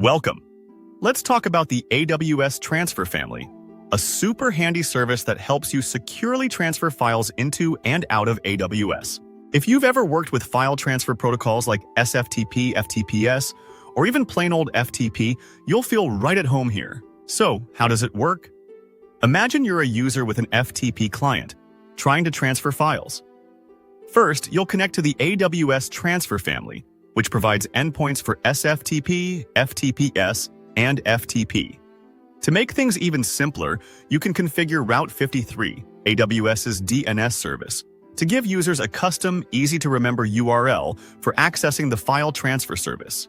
Welcome. Let's talk about the AWS Transfer Family, a super handy service that helps you securely transfer files into and out of AWS. If you've ever worked with file transfer protocols like SFTP, FTPS, or even plain old FTP, you'll feel right at home here. So, how does it work? Imagine you're a user with an FTP client, trying to transfer files. First, you'll connect to the AWS Transfer Family, which provides endpoints for SFTP, FTPS, and FTP. To make things even simpler, you can configure Route 53, AWS's DNS service, to give users a custom, easy-to-remember URL for accessing the file transfer service.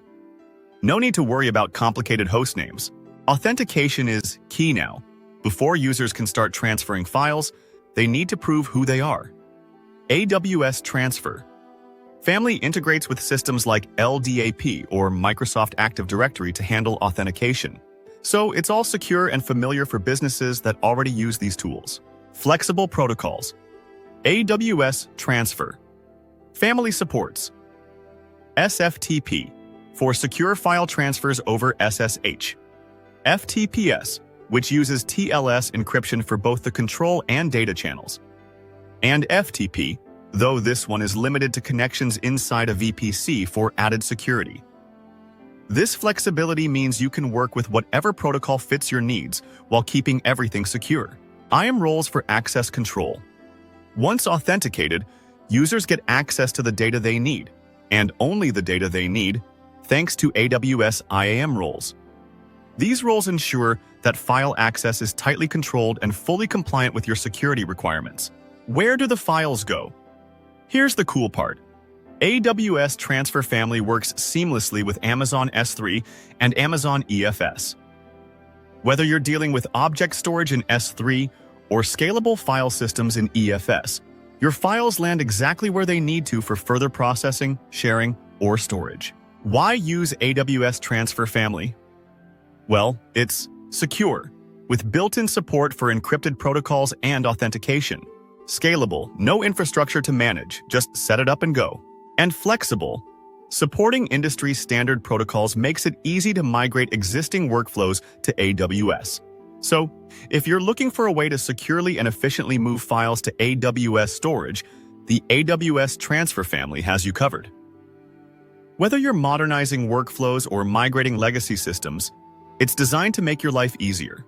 No need to worry about complicated host names. Authentication is key now. Before users can start transferring files, they need to prove who they are. AWS Transfer Family integrates with systems like LDAP or Microsoft Active Directory to handle authentication. So it's all secure and familiar for businesses that already use these tools. Flexible protocols. AWS Transfer Family supports SFTP for secure file transfers over SSH. FTPS, which uses TLS encryption for both the control and data channels. And FTP, though this one is limited to connections inside a VPC for added security. This flexibility means you can work with whatever protocol fits your needs while keeping everything secure. IAM Roles for access control. Once authenticated, users get access to the data they need, and only the data they need, thanks to AWS IAM Roles. These roles ensure that file access is tightly controlled and fully compliant with your security requirements. Where do the files go? Here's the cool part. AWS Transfer Family works seamlessly with Amazon S3 and Amazon EFS. Whether you're dealing with object storage in S3 or scalable file systems in EFS, your files land exactly where they need to for further processing, sharing, or storage. Why use AWS Transfer Family? Well, it's secure, with built-in support for encrypted protocols and authentication. Scalable, no infrastructure to manage, just set it up and go. And flexible, supporting industry-standard protocols makes it easy to migrate existing workflows to AWS. So, if you're looking for a way to securely and efficiently move files to AWS storage, the AWS Transfer Family has you covered. Whether you're modernizing workflows or migrating legacy systems, it's designed to make your life easier.